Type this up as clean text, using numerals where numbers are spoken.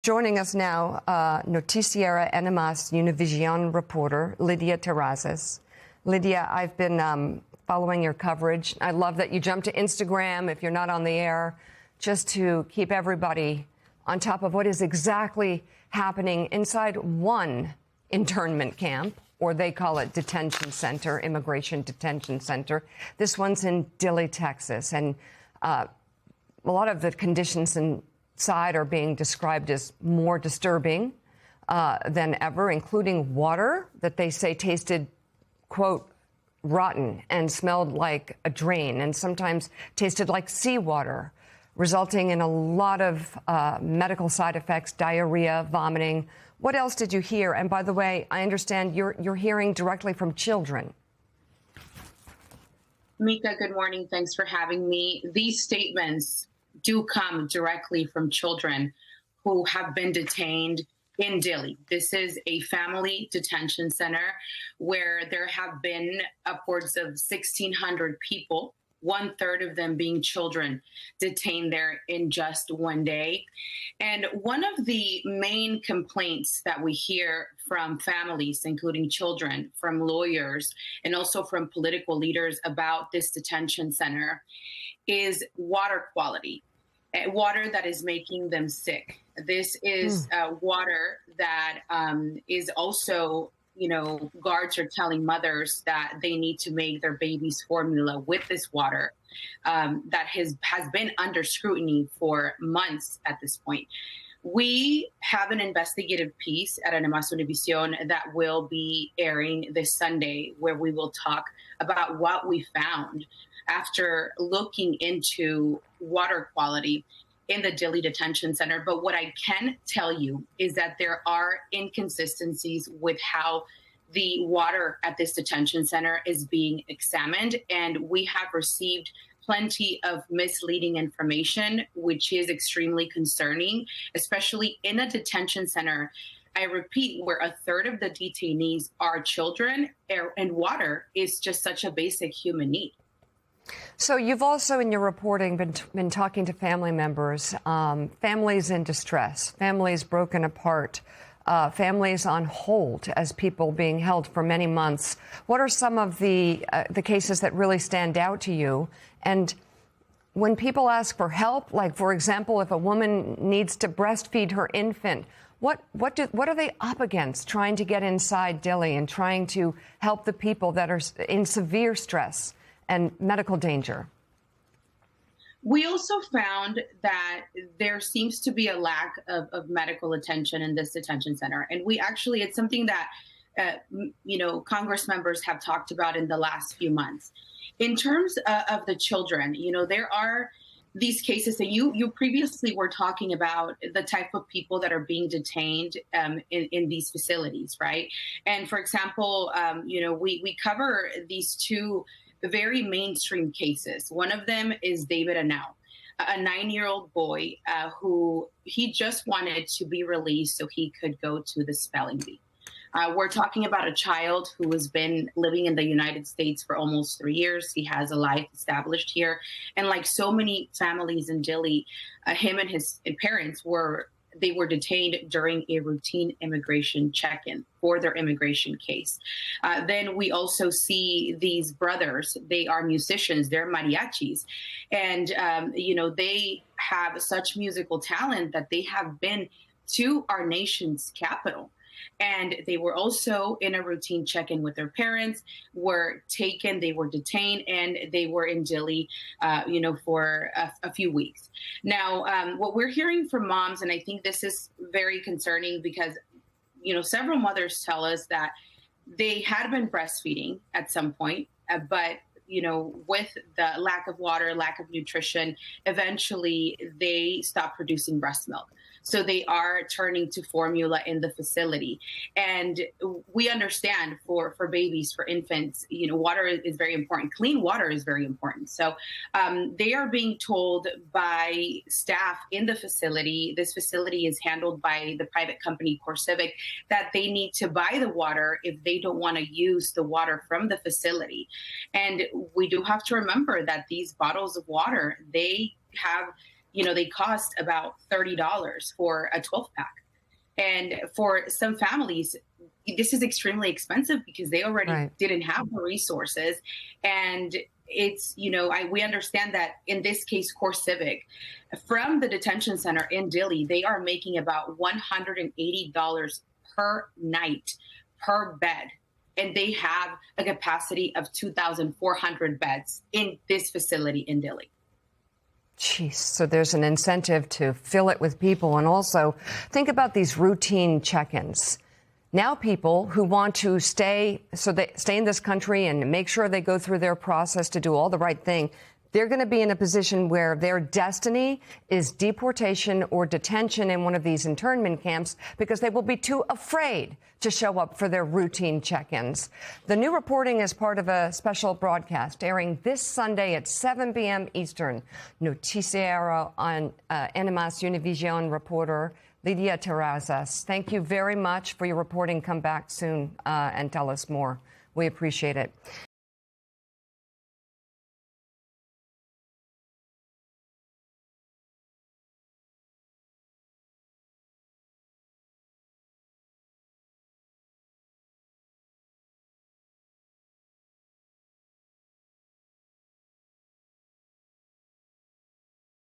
Joining us now, Noticiera NMS Univision reporter Lydia Terrazas. Lydia, I've been following your coverage. I love that you jump to Instagram if you're not on the air, just to keep everybody on top of what is exactly happening inside one internment camp, or they call it detention center, immigration detention center. This one's in Dilley, Texas, and a lot of the conditions inside are being described as more disturbing than ever, including water that they say tasted, quote, rotten and smelled like a drain and sometimes tasted like seawater, resulting in a lot of medical side effects, diarrhea, vomiting. What else did you hear? And by the way, I understand you're hearing directly from children. Mika, good morning. Thanks for having me. These statements do come directly from children who have been detained in Dilley. This is a family detention center where there have been upwards of 1,600 people, 1/3 of them being children, detained there in just one day. And one of the main complaints that we hear from families, including children, from lawyers, and also from political leaders about this detention center is water quality, water that is making them sick. This is water that is also, guards are telling mothers that they need to make their baby's formula with this water that has been under scrutiny for months at this point. We have an investigative piece at NMS Univision that will be airing this Sunday, where we will talk about what we found after looking into water quality in the Dilley Detention Center. But what I can tell you is that there are inconsistencies with how the water at this detention center is being examined. And we have received plenty of misleading information, which is extremely concerning, especially in a detention center, I repeat, where 1/3 of the detainees are children, and water is just such a basic human need. So you've also, in your reporting, been talking to family members, families in distress, families broken apart, families on hold as people being held for many months. What are some of the cases that really stand out to you? And when people ask for help, like, for example, if a woman needs to breastfeed her infant, what are they up against trying to get inside Dilley and trying to help the people that are in severe stress and medical danger? We also found that there seems to be a lack of medical attention in this detention center. And it's something that, Congress members have talked about in the last few months. In terms of the children, there are these cases that you previously were talking about, the type of people that are being detained in these facilities, right? And for example, we cover these two very mainstream cases. One of them is David Anel, a 9-year-old boy who he just wanted to be released so he could go to the spelling bee. We're talking about a child who has been living in the United States for almost 3 years. He has a life established here. And like so many families in Dilley, him and his parents were detained during a routine immigration check-in for their immigration case. Then we also see these brothers. They are musicians. They're mariachis. And, they have such musical talent that they have been to our nation's capital. And they were also in a routine check-in with their parents, were taken, they were detained, and they were in Dilley, for a few weeks. Now, what we're hearing from moms, and I think this is very concerning because, several mothers tell us that they had been breastfeeding at some point, but with the lack of water, lack of nutrition, eventually they stopped producing breast milk. So they are turning to formula in the facility. And we understand for babies, for infants, water is very important. Clean water is very important. So they are being told by staff in the facility, this facility is handled by the private company CoreCivic, that they need to buy the water if they don't want to use the water from the facility. And we do have to remember that these bottles of water, they have they cost about $30 for a 12 pack. And for some families, this is extremely expensive because they already didn't have the resources. And it's, we understand that in this case, CoreCivic, from the detention center in Dilley, they are making about $180 per night per bed. And they have a capacity of 2,400 beds in this facility in Dilley. Jeez, so there's an incentive to fill it with people. And also think about these routine check-ins. Now people who want to stay in this country and make sure they go through their process to do all the right thing, they're going to be in a position where their destiny is deportation or detention in one of these internment camps because they will be too afraid to show up for their routine check-ins. The new reporting is part of a special broadcast airing this Sunday at 7 p.m. Eastern. Noticiero on NMS Univision reporter Lydia Terrazas. Thank you very much for your reporting. Come back soon and tell us more. We appreciate it.